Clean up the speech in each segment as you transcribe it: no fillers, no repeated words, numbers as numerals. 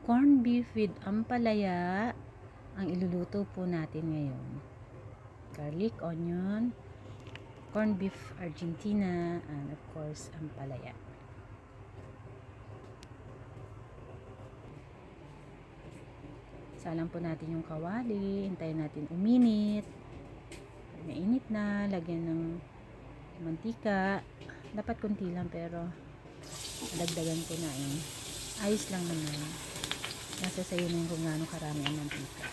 Corned beef with ampalaya ang iluluto po natin ngayon. Garlic, onion, corned beef Argentina, and of course, ampalaya. Salang po natin yung kawali, hintayin natin uminit. Pag mainit na, lagyan ng mantika. Dapat konti lang pero dagdagan ko na eh. Ayos lang naman. Nasa sayo na yung kung gaano karami ang mantika.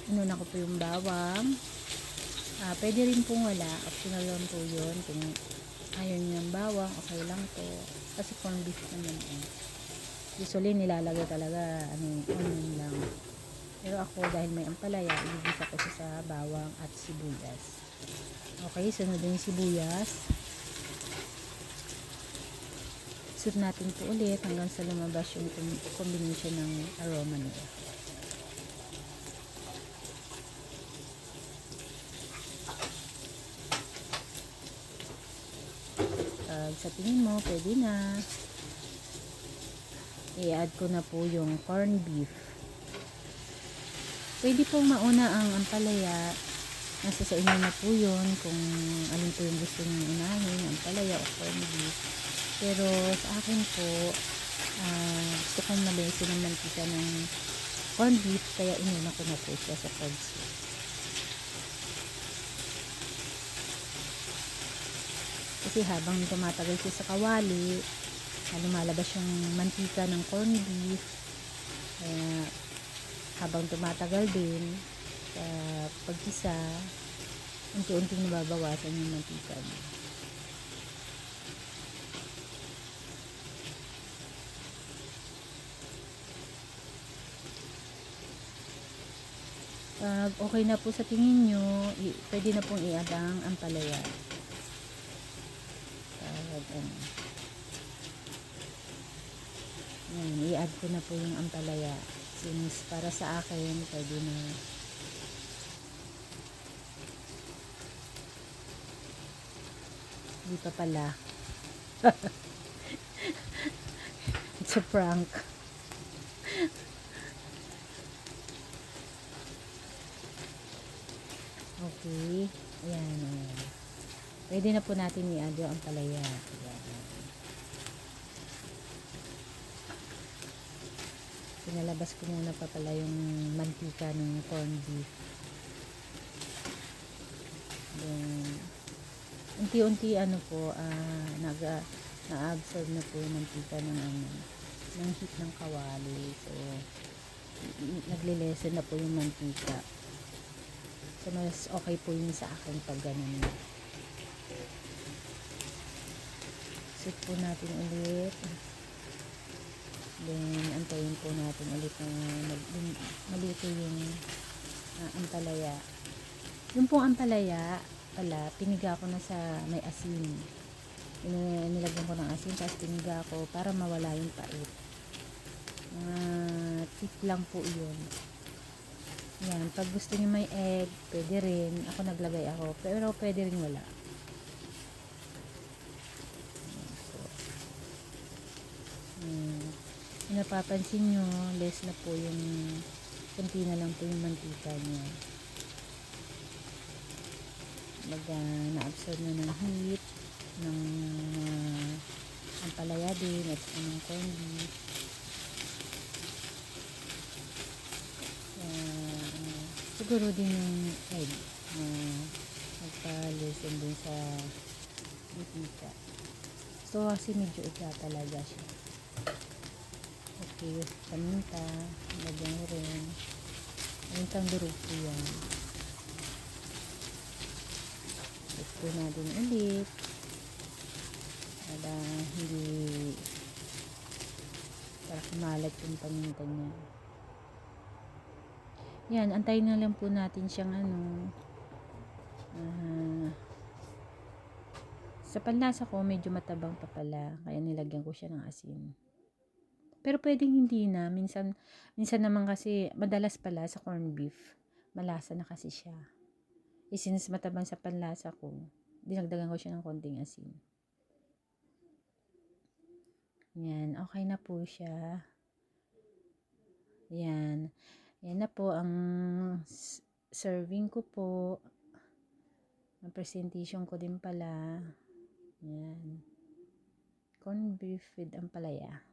Inuna ko po yung bawang. Pwede rin pong wala. Optional lang po yun. Kung ayaw nyo ng bawang, okay lang po. Kasi corned beef naman eh. Usually nilalagay talaga onion lang. Pero ako dahil may ampalaya, ibigisa ko siya sa bawang at sibuyas. Okay, sunod yung sibuyas. Sud natin po ulit hanggang sa lumabas yung combination ng aroma nila. Sa tingin mo, pwede na. I-add ko na po yung corned beef. Pwede pong mauna ang ampalaya. Nasa sa inyo na po yun kung alin po yung gusto nyo unahin, ampalaya o corned beef. Pero sa akin po, gusto kong malisin ng mantika ng corned beef, kaya inuna ko na po siya sa corned beef. Kasi habang tumatagal siya sa kawali, lumalabas yung mantika ng corned beef. Kaya habang tumatagal din sa pagkisa, unti-unting nababawasan yung mantika niya. Pag okay na po sa tingin nyo, pwede na pong i-add ang ampalaya. Yan, i-add ko na po yung ampalaya. Since para sa akin, pwede na. Hindi pa pala. It's a prank. Okay. Ayan, ayan. Pwede na po natin i-add yung ampalaya. Ayan. Pinalabas ko muna pa pala yung mantika ng corned beef. Then, unti-unti po, na-absorb na po yung mantika ng heat ng kawali. So, nagle-lessen na po yung mantika. So, mas okay po yun sa akin pag ganun. Set po natin ulit. Then, antayin po natin ulit na maluto yung ampalaya. Yung pong ampalaya pala, piniga ko na sa may asin. Nilagyan ko ng asin, tapos piniga ko para mawala yung pait. Tip lang po yun. Yan, pag gusto niyo may egg, pwede rin. Ako naglagay ako, pero pwede rin wala. Napapansin nyo, less na po yung kunti na lang po yung mantika niya. Na-absorb na ng heat ng ampalaya din at ng corned beef. Siguro din yung egg magpa-listen din sa mantika. So kasi medyo iga talaga siya. Okay, paminta, lagyan mo rin. Pamintang durog po yan. Let's go natin ulit. Para kumalat yung paminta niya. Yan, antayin na lang po natin siyang sa panlasa ko medyo matabang pa pala, kaya nilagyan ko siya ng asin. Pero pwedeng hindi na. Minsan naman kasi, madalas pala sa corned beef, malasa na kasi siya. Since matabang sa panlasa ko, dinagdagan ko siya ng konting asin. Yan, okay na po siya. Yan. Yan na po ang serving ko po. Ang presentation ko din pala. Yan. Corned beef with ampalaya.